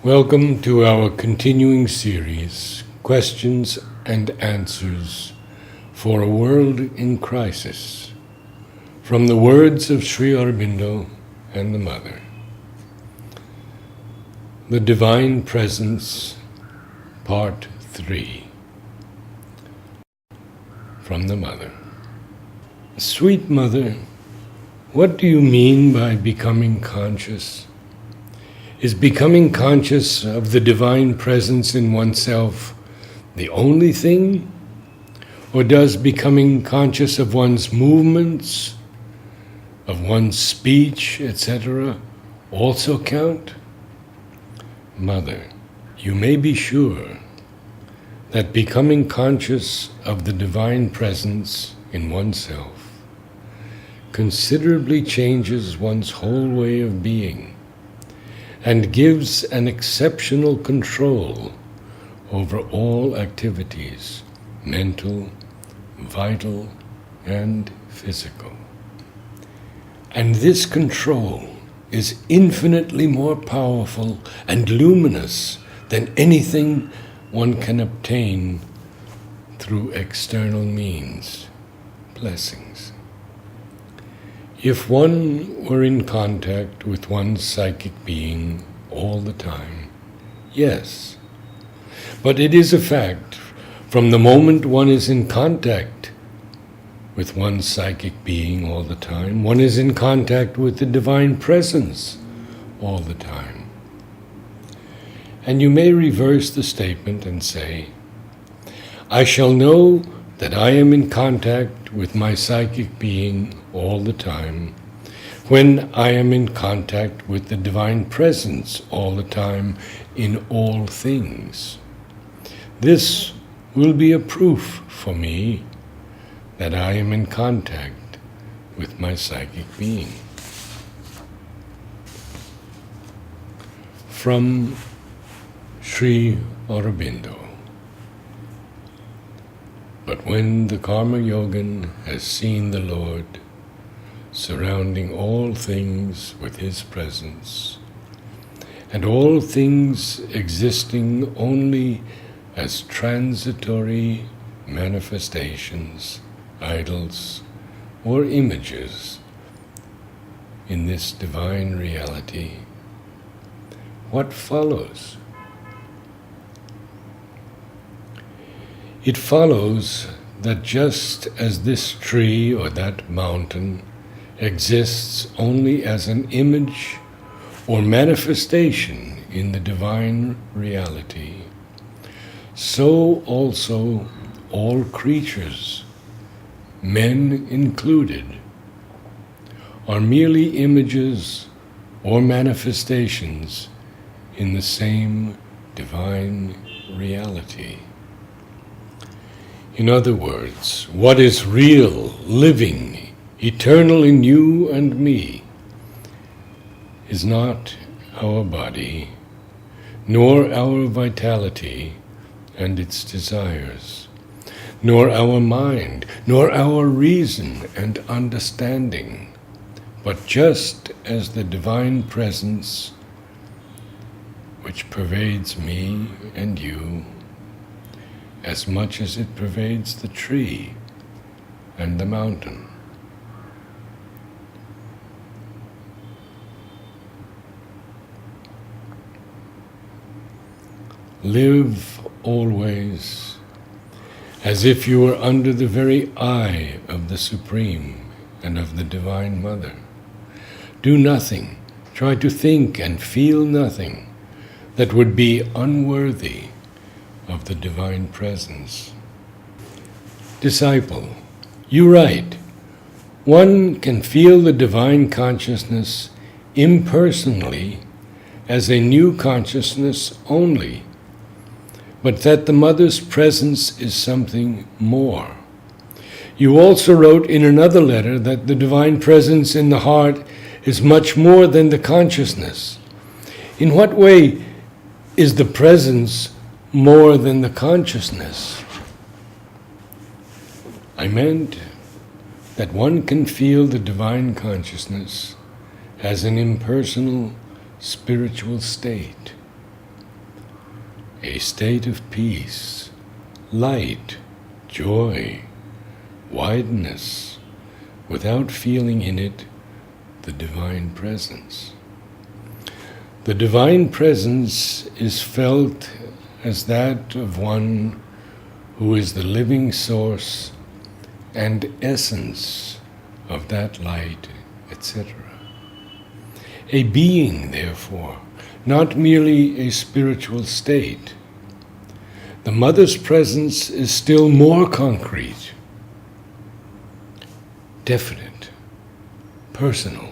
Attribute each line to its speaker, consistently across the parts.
Speaker 1: Welcome to our continuing series, Questions and Answers for a World in Crisis, from the words of Sri Aurobindo and the Mother. The Divine Presence, Part 3. From the Mother. Sweet Mother, what do you mean by becoming conscious? Is becoming conscious of the divine presence in oneself the only thing? Or does becoming conscious of one's movements, of one's speech, etc., also count? Mother, you may be sure that becoming conscious of the divine presence in oneself considerably changes one's whole way of being, and gives an exceptional control over all activities, mental, vital, and physical. And this control is infinitely more powerful and luminous than anything one can obtain through external means. Blessings. If one were in contact with one's psychic being all the time, yes. But it is a fact, from the moment one is in contact with one's psychic being all the time, one is in contact with the divine presence all the time. And you may reverse the statement and say, I shall know that I am in contact with my psychic being all the time when I am in contact with the divine presence all the time in all things. This will be a proof for me that I am in contact with my psychic being. From Sri Aurobindo. But when the Karma Yogan has seen the Lord surrounding all things with his presence, and all things existing only as transitory manifestations, idols, or images in this divine reality, what follows? It follows that just as this tree or that mountain exists only as an image or manifestation in the divine reality, so also all creatures, men included, are merely images or manifestations in the same divine reality. In other words, what is real, living, eternal in you and me is not our body, nor our vitality and its desires, nor our mind, nor our reason and understanding, but just as the divine presence which pervades me and you, as much as it pervades the tree and the mountain. Live always as if you were under the very eye of the Supreme and of the Divine Mother. Do nothing, try to think and feel nothing that would be unworthy of the divine presence. Disciple, you write, one can feel the divine consciousness impersonally as a new consciousness only, but that the Mother's presence is something more. You also wrote in another letter that the divine presence in the heart is much more than the consciousness. In what way is the presence more than the consciousness? I meant that one can feel the divine consciousness as an impersonal spiritual state, a state of peace, light, joy, wideness, without feeling in it the divine presence. The divine presence is felt as that of one who is the living source and essence of that light, etc. A being, therefore, not merely a spiritual state. The mother's presence is still more concrete, definite, personal.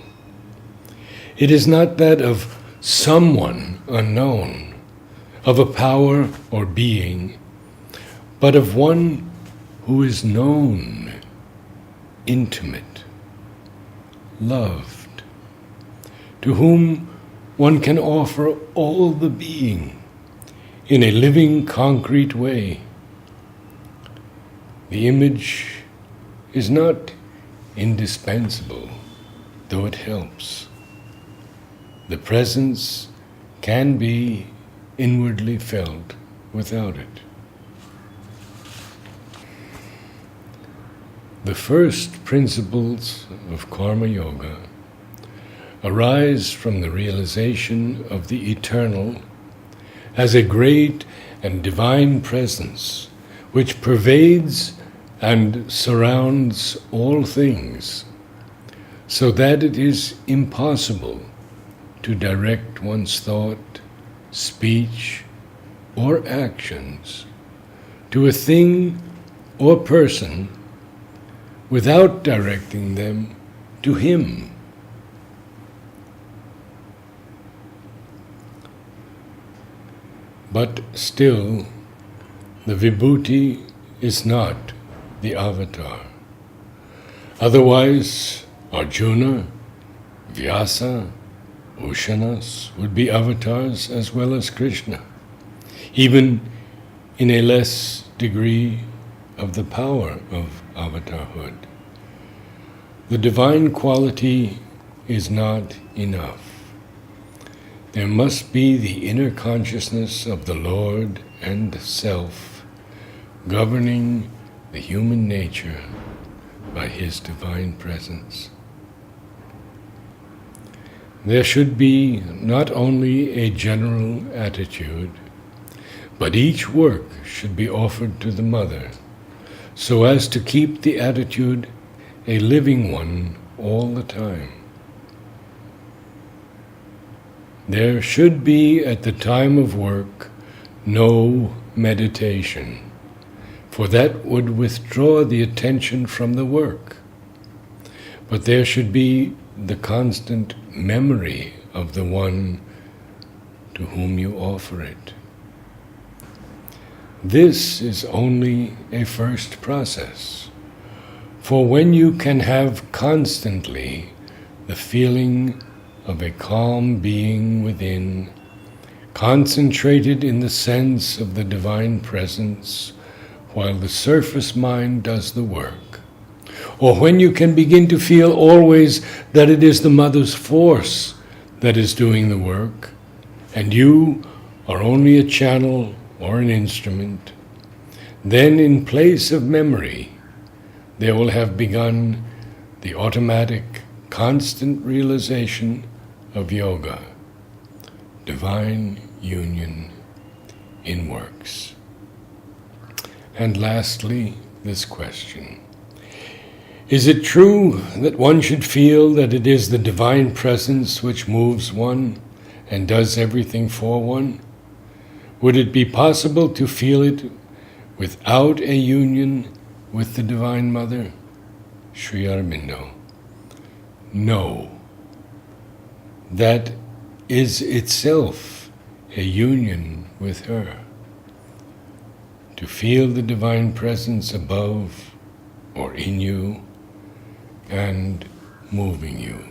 Speaker 1: It is not that of someone unknown, of a power or being, but of one who is known, intimate, loved, to whom one can offer all the being in a living, concrete way. The image is not indispensable, though it helps. The presence can be inwardly felt without it. The first principles of Karma Yoga arise from the realization of the eternal as a great and divine presence which pervades and surrounds all things, so that it is impossible to direct one's thought, speech, or actions to a thing or person without directing them to Him. But still, the Vibhuti is not the avatar. Otherwise, Arjuna, Vyasa, Ushanas would be avatars as well as Krishna, even in a less degree of the power of avatarhood. The divine quality is not enough. There must be the inner consciousness of the Lord and Self governing the human nature by His divine presence. There should be not only a general attitude, but each work should be offered to the Mother, so as to keep the attitude a living one all the time. There should be at the time of work no meditation, for that would withdraw the attention from the work. But there should be the constant memory of the one to whom you offer it. This is only a first process, for when you can have constantly the feeling of a calm being within, concentrated in the sense of the divine presence, while the surface mind does the work, or when you can begin to feel always that it is the Mother's force that is doing the work, and you are only a channel or an instrument, then in place of memory, there will have begun the automatic, constant realization of yoga, divine union in works. And lastly, this question. Is it true that one should feel that it is the divine presence which moves one and does everything for one? Would it be possible to feel it without a union with the Divine Mother? Sri Aurobindo. No. That is itself a union with her. To feel the divine presence above or in you and moving you.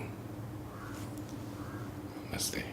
Speaker 1: Namaste.